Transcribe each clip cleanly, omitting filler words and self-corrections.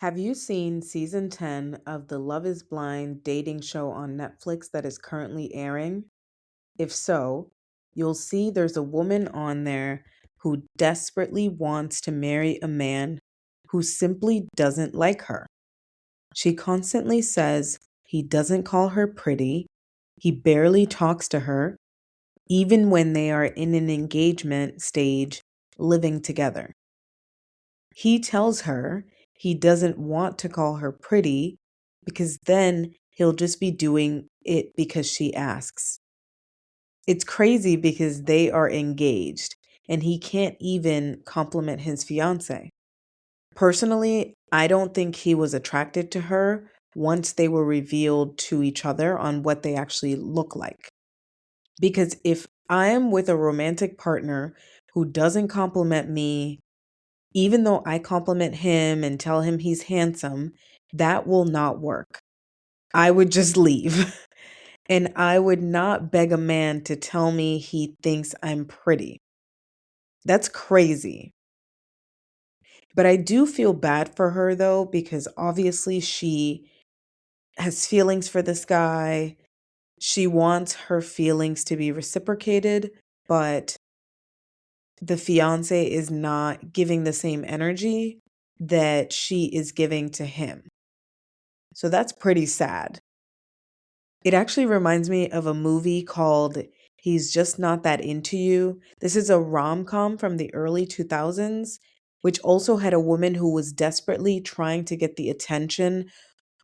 Have you seen season 10 of the Love is Blind dating show on Netflix that is currently airing? If so, you'll see there's a woman on there who desperately wants to marry a man who simply doesn't like her. She constantly says he doesn't call her pretty, he barely talks to her, even when they are in an engagement stage living together. He tells her he doesn't want to call her pretty because then he'll just be doing it because she asks. It's crazy because they are engaged and he can't even compliment his fiance. Personally, I don't think he was attracted to her once they were revealed to each other on what they actually look like. Because if I am with a romantic partner who doesn't compliment me, even though I compliment him and tell him he's handsome, that will not work. I would just leave. And I would not beg a man to tell me he thinks I'm pretty. That's crazy. But I do feel bad for her though, because obviously she has feelings for this guy. She wants her feelings to be reciprocated, but the fiance is not giving the same energy that she is giving to him. So that's pretty sad. It actually reminds me of a movie called He's Just Not That Into You. This is a rom com from the early 2000s, which also had a woman who was desperately trying to get the attention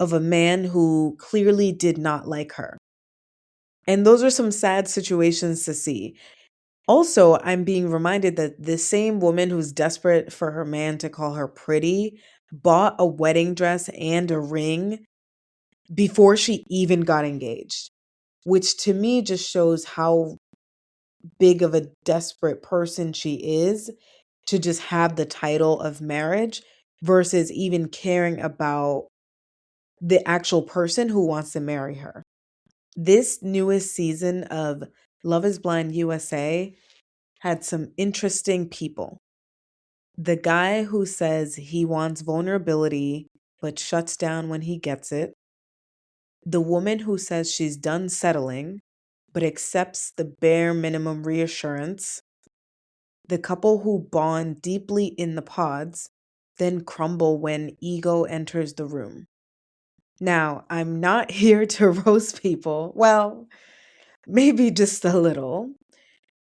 of a man who clearly did not like her. And those are some sad situations to see. Also, I'm being reminded that this same woman who's desperate for her man to call her pretty bought a wedding dress and a ring before she even got engaged, which to me just shows how big of a desperate person she is to just have the title of marriage versus even caring about the actual person who wants to marry her. This newest season of Love is Blind USA had some interesting people. The guy who says he wants vulnerability but shuts down when he gets it. The woman who says she's done settling but accepts the bare minimum reassurance. The couple who bond deeply in the pods, then crumble when ego enters the room. Now, I'm not here to roast people. Well, maybe just a little.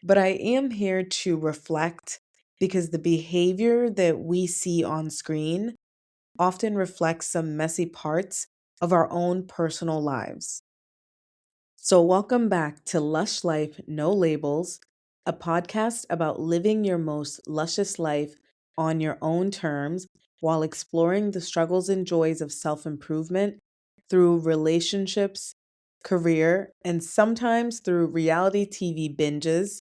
But I am here to reflect because the behavior that we see on screen often reflects some messy parts of our own personal lives. So, welcome back to Lush Life, No Labels, a podcast about living your most luscious life on your own terms while exploring the struggles and joys of self improvement through relationships, career, and sometimes through reality TV binges.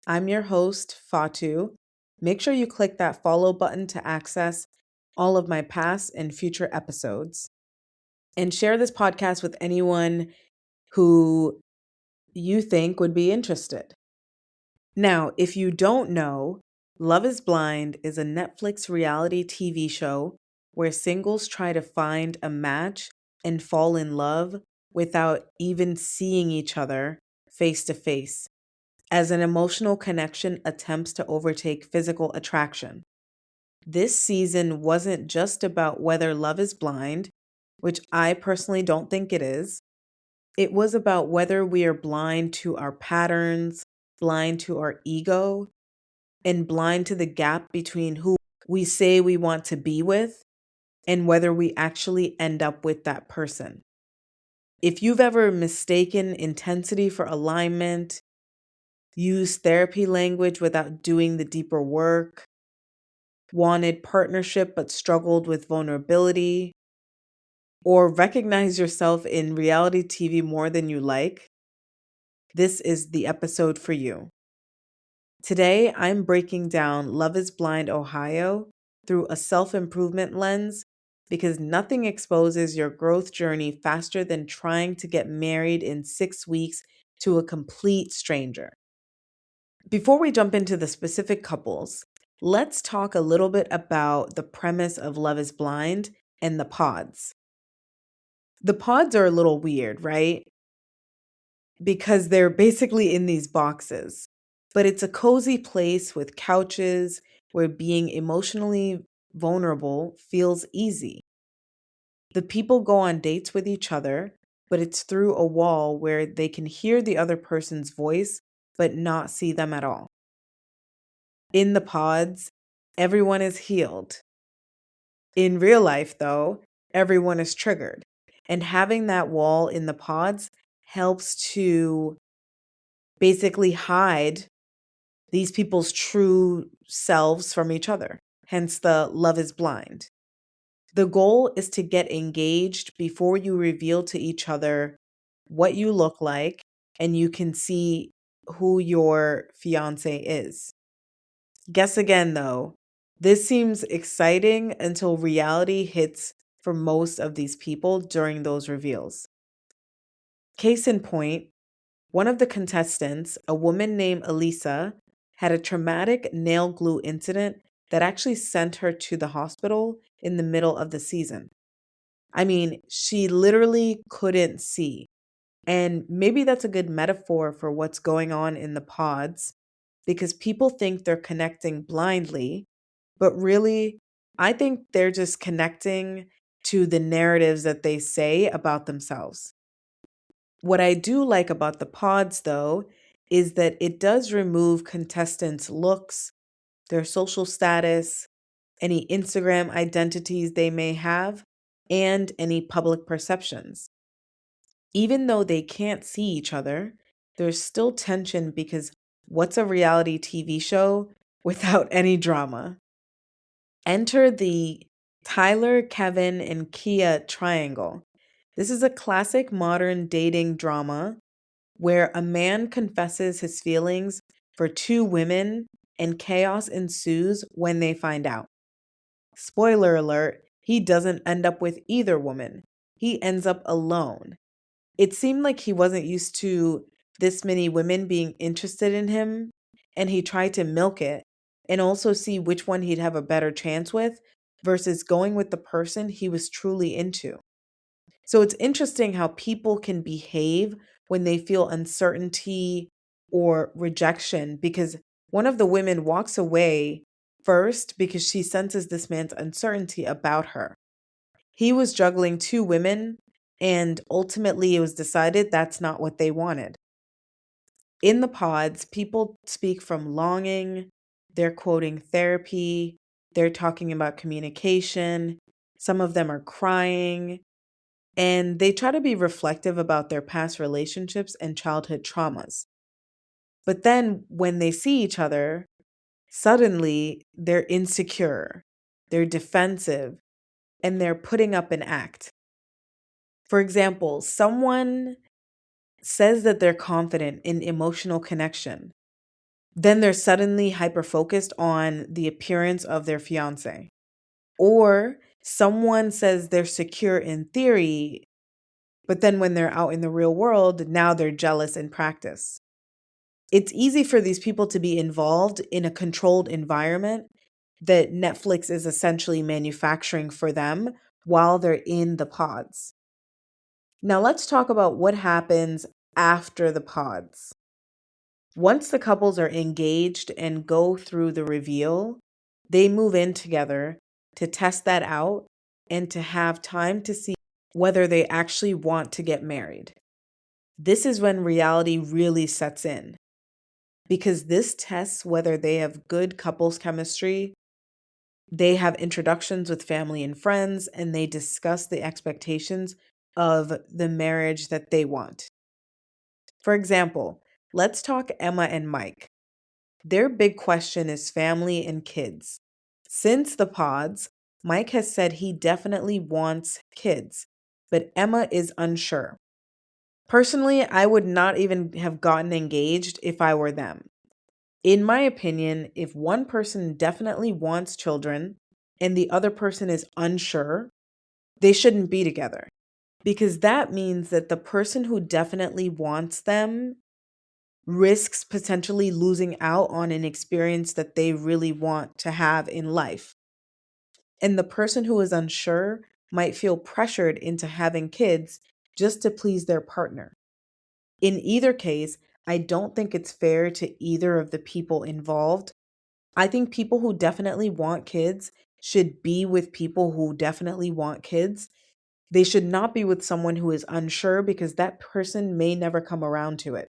I'm your host, Fatu. Make sure you click that follow button to access all of my past and future episodes. And share this podcast with anyone who you think would be interested. Now, if you don't know, Love is Blind is a Netflix reality TV show where singles try to find a match and fall in love without even seeing each other face to face, as an emotional connection attempts to overtake physical attraction. This season wasn't just about whether love is blind, which I personally don't think it is. It was about whether we are blind to our patterns, blind to our ego, and blind to the gap between who we say we want to be with and whether we actually end up with that person. If you've ever mistaken intensity for alignment, used therapy language without doing the deeper work, wanted partnership but struggled with vulnerability, or recognize yourself in reality TV more than you like, this is the episode for you. Today, I'm breaking down Love is Blind Ohio through a self improvement lens because nothing exposes your growth journey faster than trying to get married in 6 weeks to a complete stranger. Before we jump into the specific couples, let's talk a little bit about the premise of Love is Blind and the pods. The pods are a little weird, right? Because they're basically in these boxes. But it's a cozy place with couches where being emotionally vulnerable feels easy. The people go on dates with each other, but it's through a wall where they can hear the other person's voice but not see them at all. In the pods, everyone is healed. In real life, though, everyone is triggered. And having that wall in the pods helps to basically hide these people's true selves from each other. Hence the love is blind. The goal is to get engaged before you reveal to each other what you look like and you can see who your fiance is. Guess again, though, this seems exciting until reality hits for most of these people during those reveals. Case in point, one of the contestants, a woman named Elisa, had a traumatic nail glue incident that actually sent her to the hospital in the middle of the season. I mean, she literally couldn't see. And maybe that's a good metaphor for what's going on in the pods because people think they're connecting blindly, but really, I think they're just connecting to the narratives that they say about themselves. What I do like about the pods, though, is that it does remove contestants' looks, their social status, any Instagram identities they may have, and any public perceptions. Even though they can't see each other, there's still tension because what's a reality TV show without any drama? Enter the Tyler, Kevin, and Kia triangle. This is a classic modern dating drama where a man confesses his feelings for two women and chaos ensues when they find out. Spoiler alert, he doesn't end up with either woman. He ends up alone. It seemed like he wasn't used to this many women being interested in him, and he tried to milk it and also see which one he'd have a better chance with versus going with the person he was truly into. So it's interesting how people can behave when they feel uncertainty or rejection because one of the women walks away first because she senses this man's uncertainty about her. He was juggling two women, and ultimately it was decided that's not what they wanted. In the pods, people speak from longing, they're quoting therapy, they're talking about communication, some of them are crying, and they try to be reflective about their past relationships and childhood traumas. But then when they see each other, suddenly they're insecure, they're defensive, and they're putting up an act. For example, someone says that they're confident in emotional connection. Then they're suddenly hyper focused on the appearance of their fiance. Or someone says they're secure in theory, but then when they're out in the real world, now they're jealous in practice. It's easy for these people to be involved in a controlled environment that Netflix is essentially manufacturing for them while they're in the pods. Now, let's talk about what happens after the pods. Once the couples are engaged and go through the reveal, they move in together to test that out and to have time to see whether they actually want to get married. This is when reality really sets in because this tests whether they have good couples chemistry. They have introductions with family and friends, and they discuss the expectations of the marriage that they want. For example, let's talk Emma and Mike. Their big question is family and kids. Since the pods, Mike has said he definitely wants kids, but Emma is unsure. Personally, I would not even have gotten engaged if I were them. In my opinion, if one person definitely wants children and the other person is unsure, they shouldn't be together because that means that the person who definitely wants them risks potentially losing out on an experience that they really want to have in life. And the person who is unsure might feel pressured into having kids just to please their partner. In either case, I don't think it's fair to either of the people involved. I think people who definitely want kids should be with people who definitely want kids. They should not be with someone who is unsure because that person may never come around to it.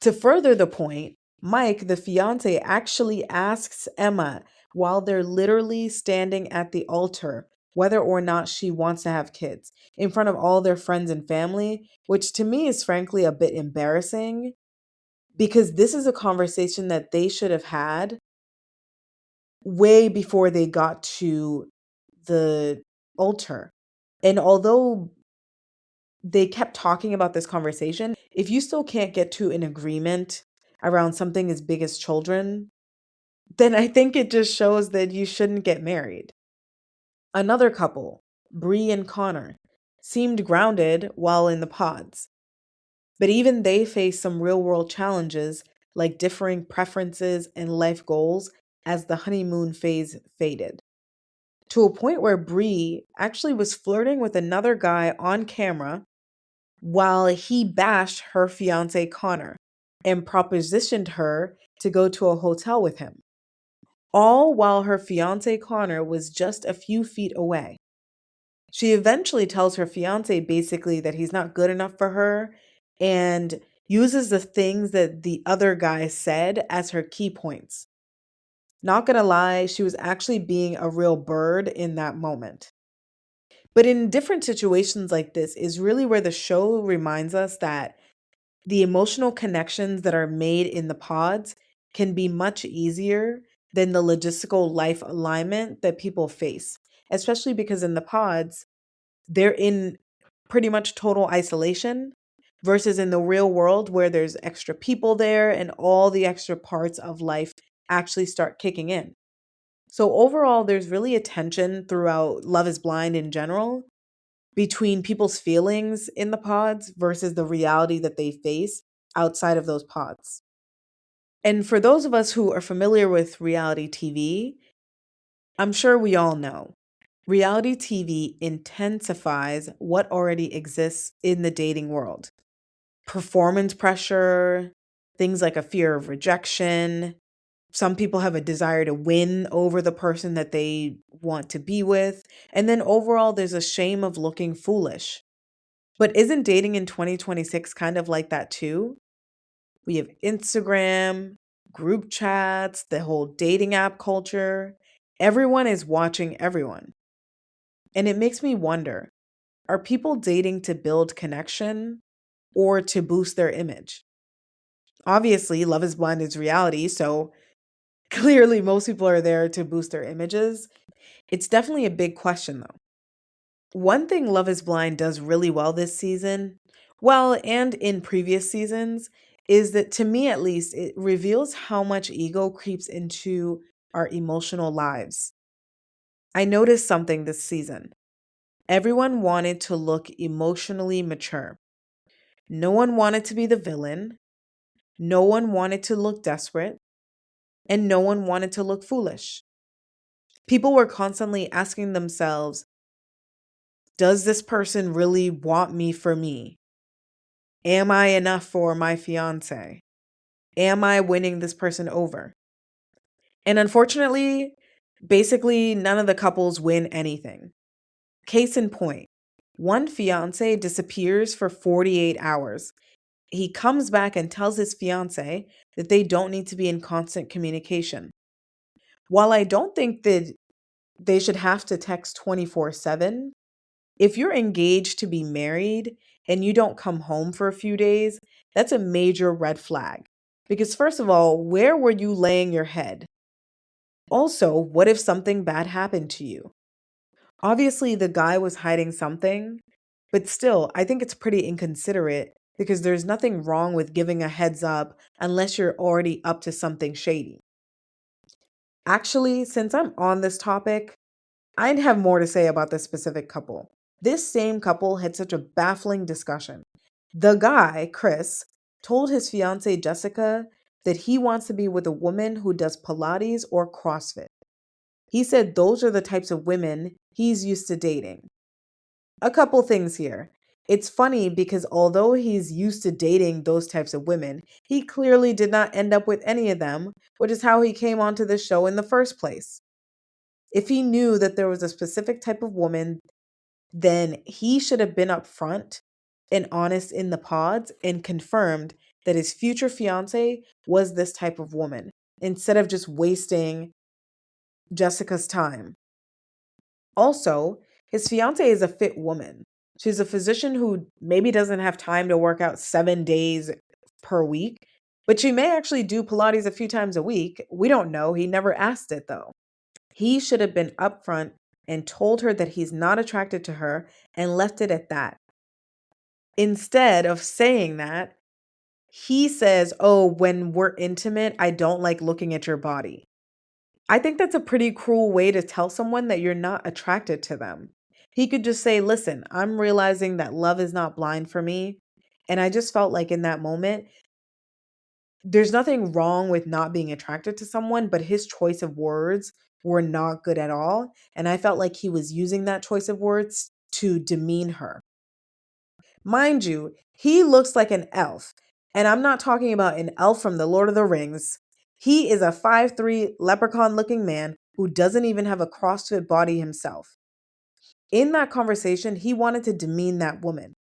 To further the point, Mike, the fiance, actually asks Emma while they're literally standing at the altar whether or not she wants to have kids in front of all their friends and family, which to me is frankly a bit embarrassing because this is a conversation that they should have had way before they got to the altar. And although they kept talking about this conversation, if you still can't get to an agreement around something as big as children, then I think it just shows that you shouldn't get married. Another couple, Bree and Connor, seemed grounded while in the pods, but even they faced some real world challenges like differing preferences and life goals as the honeymoon phase faded. To a point where Bree actually was flirting with another guy on camera while he bashed her fiance Connor and propositioned her to go to a hotel with him, all while her fiance Connor was just a few feet away. She eventually tells her fiance basically that he's not good enough for her and uses the things that the other guy said as her key points. Not gonna lie, she was actually being a real bird in that moment. But in different situations like this is really where the show reminds us that the emotional connections that are made in the pods can be much easier than the logistical life alignment that people face, especially because in the pods, they're in pretty much total isolation versus in the real world where there's extra people there and all the extra parts of life actually start kicking in. So overall, there's really a tension throughout Love is Blind in general between people's feelings in the pods versus the reality that they face outside of those pods. And for those of us who are familiar with reality TV, I'm sure we all know reality TV intensifies what already exists in the dating world. Performance pressure, things like a fear of rejection. Some people have a desire to win over the person that they want to be with. And then overall, there's a shame of looking foolish. But isn't dating in 2026 kind of like that too? We have Instagram, group chats, the whole dating app culture. Everyone is watching everyone. And it makes me wonder, are people dating to build connection or to boost their image? Obviously, Love is Blind is reality, so clearly most people are there to boost their images. It's definitely a big question though. One thing Love is Blind does really well this season, well, and in previous seasons, is that to me at least, it reveals how much ego creeps into our emotional lives. I noticed something this season. Everyone wanted to look emotionally mature. No one wanted to be the villain. No one wanted to look desperate. And no one wanted to look foolish. People were constantly asking themselves, does this person really want me for me? Am I enough for my fiance? Am I winning this person over? And unfortunately, basically, none of the couples win anything. Case in point, one fiance disappears for 48 hours. He comes back and tells his fiance that they don't need to be in constant communication. While I don't think that they should have to text 24/7, if you're engaged to be married and you don't come home for a few days, that's a major red flag. Because, first of all, where were you laying your head? Also, what if something bad happened to you? Obviously, the guy was hiding something, but still, I think it's pretty inconsiderate because there's nothing wrong with giving a heads up unless you're already up to something shady. Actually, since I'm on this topic, I'd have more to say about this specific couple. This same couple had such a baffling discussion. The guy, Chris, told his fiancee Jessica that he wants to be with a woman who does Pilates or CrossFit. He said those are the types of women he's used to dating. A couple things here. It's funny because although he's used to dating those types of women, he clearly did not end up with any of them, which is how he came onto the show in the first place. If he knew that there was a specific type of woman, then he should have been upfront and honest in the pods and confirmed that his future fiance was this type of woman instead of just wasting Jessica's time. Also, his fiance is a fit woman. She's a physician who maybe doesn't have time to work out 7 days per week, but she may actually do Pilates a few times a week. We don't know. He never asked it though. He should have been upfront and told her that he's not attracted to her and left it at that. Instead of saying that, he says, "Oh, when we're intimate, I don't like looking at your body." I think that's a pretty cruel way to tell someone that you're not attracted to them. He could just say, "Listen, I'm realizing that love is not blind for me." And I just felt like in that moment, there's nothing wrong with not being attracted to someone, but his choice of words were not good at all. And I felt like he was using that choice of words to demean her. Mind you, he looks like an elf. And I'm not talking about an elf from the Lord of the Rings. He is a 5'3" leprechaun looking man who doesn't even have a CrossFit body himself. In that conversation, he wanted to demean that woman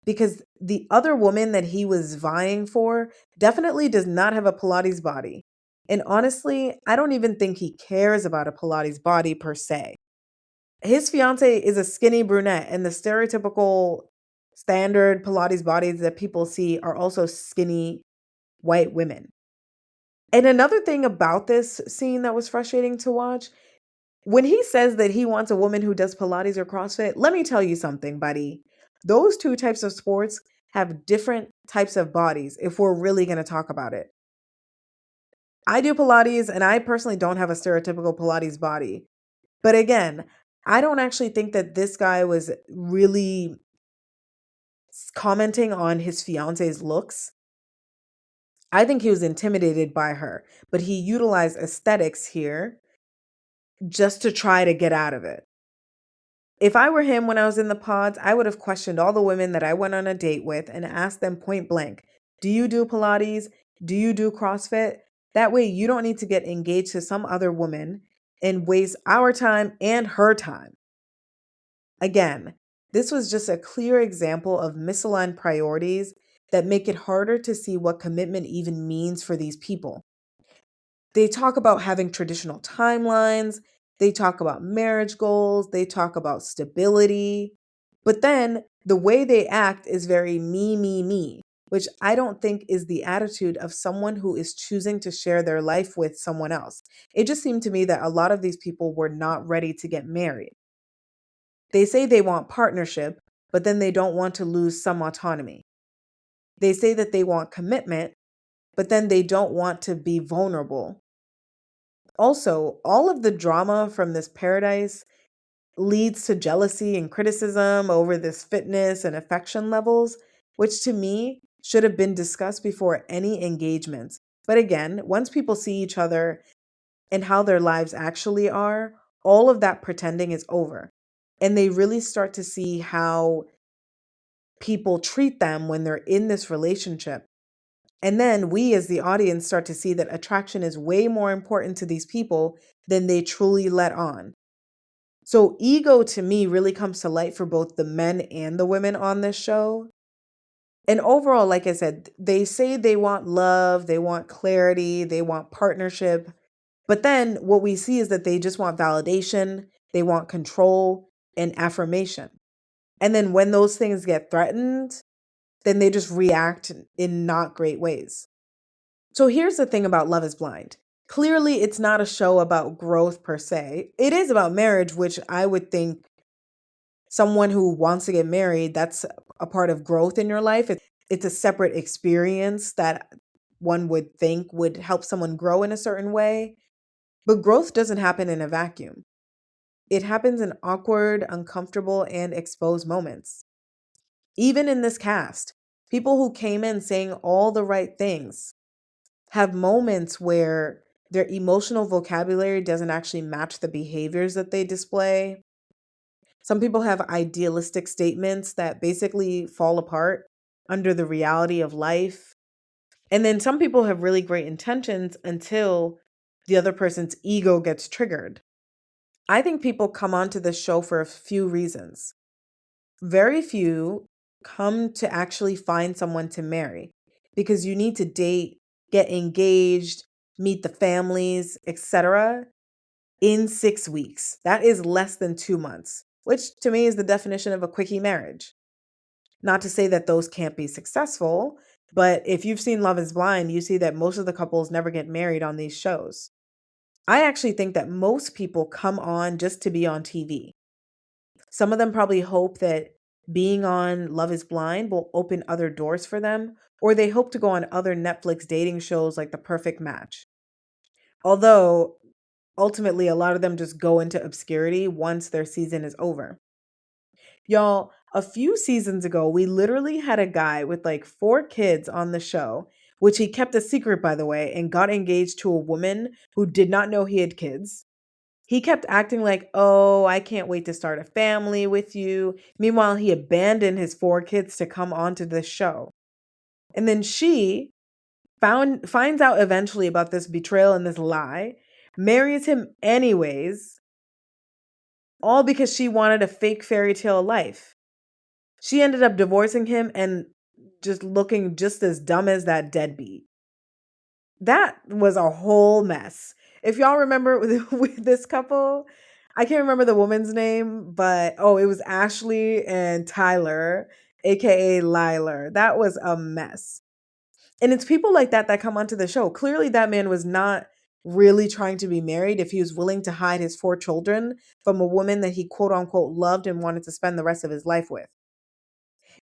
because the other woman that he was vying for definitely does not have a Pilates body. And honestly, I don't even think he cares about a Pilates body per se. His fiance is a skinny brunette, and the stereotypical standard Pilates bodies that people see are also skinny white women. And another thing about this scene that was frustrating to watch, when he says that he wants a woman who does Pilates or CrossFit, let me tell you something, buddy. Those two types of sports have different types of bodies if we're really going to talk about it. I do Pilates and I personally don't have a stereotypical Pilates body. But again, I don't actually think that this guy was really commenting on his fiance's looks. I think he was intimidated by her, but he utilized aesthetics here just to try to get out of it. If I were him when I was in the pods, I would have questioned all the women that I went on a date with and asked them point blank, "Do you do Pilates? Do you do CrossFit?" That way you don't need to get engaged to some other woman and waste our time and her time. Again, this was just a clear example of misaligned priorities that make it harder to see what commitment even means for these people. They talk about having traditional timelines, they talk about marriage goals, they talk about stability, but then the way they act is very me, which I don't think is the attitude of someone who is choosing to share their life with someone else. It just seemed to me that a lot of these people were not ready to get married. They say they want partnership, but then they don't want to lose some autonomy. They say that they want commitment, but then they don't want to be vulnerable. Also, all of the drama from this paradise leads to jealousy and criticism over this fitness and affection levels, which to me should have been discussed before any engagements. But again, once people see each other and how their lives actually are, all of that pretending is over. And they really start to see how people treat them when they're in this relationship. And then we, as the audience, start to see that attraction is way more important to these people than they truly let on. So, ego to me really comes to light for both the men and the women on this show. And overall, like I said, they say they want love, they want clarity, they want partnership. But then what we see is that they just want validation, they want control and affirmation. And then when those things get threatened, then they just react in not great ways. So here's the thing about Love is Blind. Clearly, it's not a show about growth per se. It is about marriage, which I would think someone who wants to get married, that's a part of growth in your life. It's a separate experience that one would think would help someone grow in a certain way. But growth doesn't happen in a vacuum. It happens in awkward, uncomfortable, and exposed moments. Even in this cast, people who came in saying all the right things have moments where their emotional vocabulary doesn't actually match the behaviors that they display. Some people have idealistic statements that basically fall apart under the reality of life. And then some people have really great intentions until the other person's ego gets triggered. I think people come onto this show for a few reasons. Very few come to actually find someone to marry because you need to date, get engaged, meet the families, etc. in 6 weeks. That is less than 2 months, which to me is the definition of a quickie marriage. Not to say that those can't be successful, but if you've seen Love is Blind, you see that most of the couples never get married on these shows. I actually think that most people come on just to be on TV. Some of them probably hope that being on Love is Blind will open other doors for them, or they hope to go on other Netflix dating shows like The Perfect Match. Although, ultimately, a lot of them just go into obscurity once their season is over. Y'all, a few seasons ago, we literally had a guy with like 4 kids on the show, which he kept a secret, by the way, and got engaged to a woman who did not know he had kids. He kept acting like, oh, I can't wait to start a family with you. Meanwhile, he abandoned his 4 kids to come onto this show. And then she finds out eventually about this betrayal and this lie, marries him anyways, all because she wanted a fake fairy tale life. She ended up divorcing him and just looking just as dumb as that deadbeat. That was a whole mess. If y'all remember with this couple, I can't remember the woman's name, but oh, it was Ashley and Tyler, aka Liler. That was a mess. And it's people like that that come onto the show. Clearly, that man was not really trying to be married if he was willing to hide his 4 children from a woman that he quote unquote loved and wanted to spend the rest of his life with.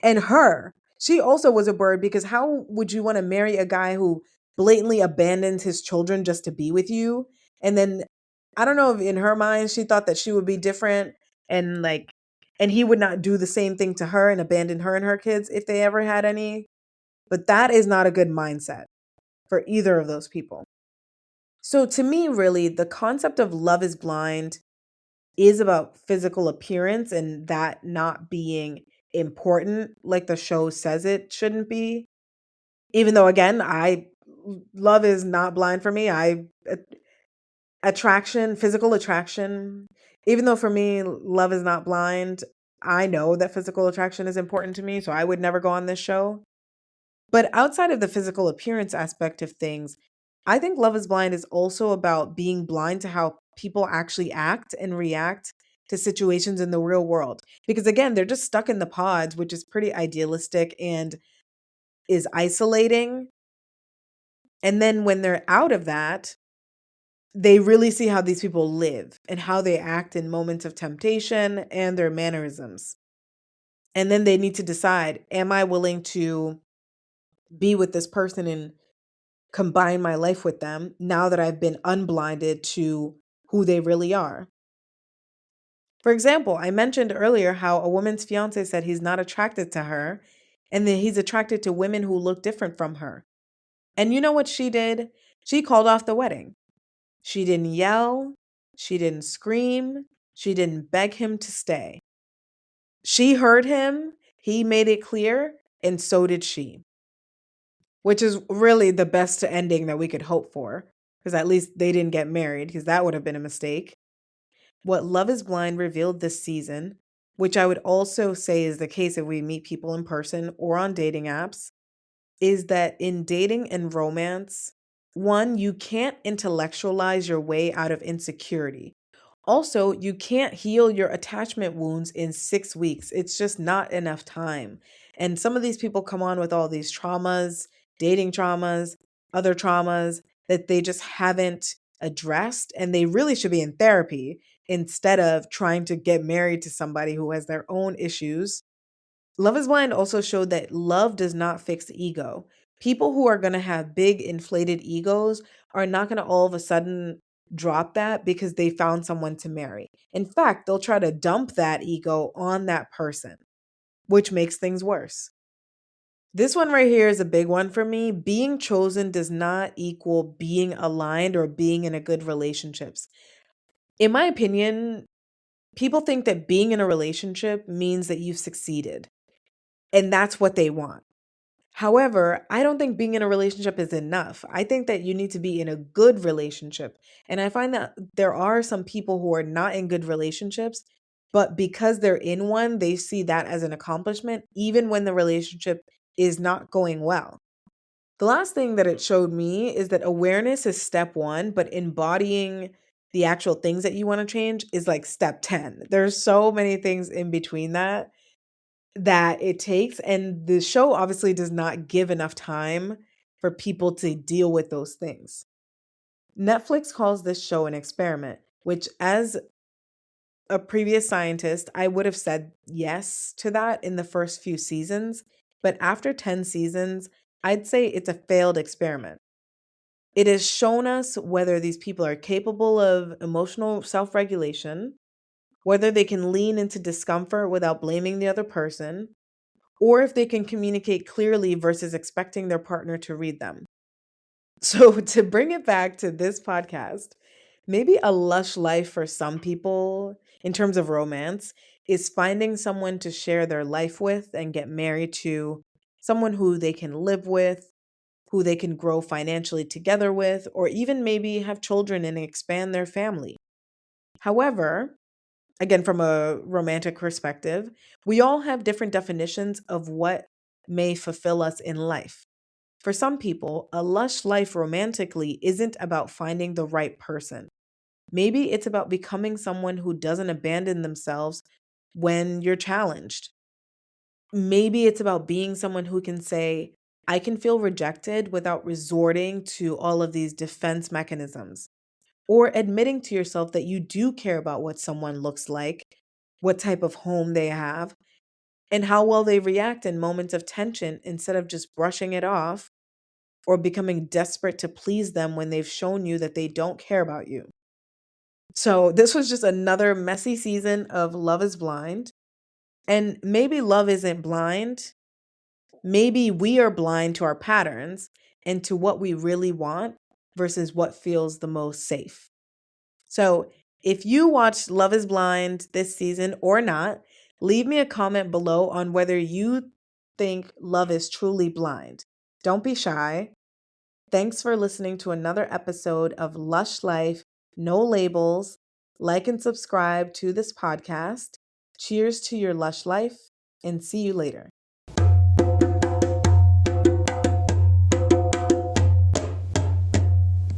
And she also was a bird because how would you want to marry a guy who blatantly abandons his children just to be with you? And then I don't know if in her mind she thought that she would be different and and he would not do the same thing to her and abandon her and her kids if they ever had any. But that is not a good mindset for either of those people. So to me, really, the concept of Love is Blind is about physical appearance and that not being important like the show says it shouldn't be. Even though again, I love is not blind for me. Attraction, physical attraction, even though for me love is not blind, I know that physical attraction is important to me, so I would never go on this show. But outside of the physical appearance aspect of things, I think Love is Blind is also about being blind to how people actually act and react to situations in the real world. Because again, they're just stuck in the pods, which is pretty idealistic and is isolating. And then when they're out of that, they really see how these people live and how they act in moments of temptation and their mannerisms. And then they need to decide, am I willing to be with this person and combine my life with them now that I've been unblinded to who they really are? For example, I mentioned earlier how a woman's fiance said he's not attracted to her and that he's attracted to women who look different from her. And you know what she did? She called off the wedding. She didn't yell, she didn't scream, she didn't beg him to stay. She heard him, he made it clear, and so did she, which is really the best ending that we could hope for, because at least they didn't get married, because that would have been a mistake. What Love is Blind revealed this season, which I would also say is the case if we meet people in person or on dating apps, is that in dating and romance, one, you can't intellectualize your way out of insecurity. Also, you can't heal your attachment wounds in 6 weeks. It's just not enough time. And some of these people come on with all these traumas, dating traumas, other traumas that they just haven't addressed. And they really should be in therapy instead of trying to get married to somebody who has their own issues. Love is Blind also showed that love does not fix ego. People who are going to have big inflated egos are not going to all of a sudden drop that because they found someone to marry. In fact, they'll try to dump that ego on that person, which makes things worse. This one right here is a big one for me. Being chosen does not equal being aligned or being in a good relationships. In my opinion, People think that being in a relationship means that you've succeeded, and that's what they want. However, I don't think being in a relationship is enough. I think that you need to be in a good relationship. And I find that there are some people who are not in good relationships, but because they're in one, they see that as an accomplishment, even when the relationship is not going well. The last thing that it showed me is that awareness is step one, but embodying the actual things that you want to change is like step 10. There's so many things in between that it takes. And the show obviously does not give enough time for people to deal with those things. Netflix calls this show an experiment, which, as a previous scientist, I would have said yes to that in the first few seasons. But after 10 seasons, I'd say it's a failed experiment. It has shown us whether these people are capable of emotional self regulation, whether they can lean into discomfort without blaming the other person, or if they can communicate clearly versus expecting their partner to read them. So, to bring it back to this podcast, maybe a lush life for some people in terms of romance is finding someone to share their life with and get married to, someone who they can live with, who they can grow financially together with, or even maybe have children and expand their family. However, again, from a romantic perspective, we all have different definitions of what may fulfill us in life. For some people, a lush life romantically isn't about finding the right person. Maybe it's about becoming someone who doesn't abandon themselves when you're challenged. Maybe it's about being someone who can say, I can feel rejected without resorting to all of these defense mechanisms, or admitting to yourself that you do care about what someone looks like, what type of home they have, and how well they react in moments of tension instead of just brushing it off or becoming desperate to please them when they've shown you that they don't care about you. So, this was just another messy season of Love is Blind. And maybe love isn't blind. Maybe we are blind to our patterns and to what we really want versus what feels the most safe. So, if you watched Love is Blind this season or not, leave me a comment below on whether you think love is truly blind. Don't be shy. Thanks for listening to another episode of Lush Life, No Labels. Like and subscribe to this podcast. Cheers to your lush life, and see you later.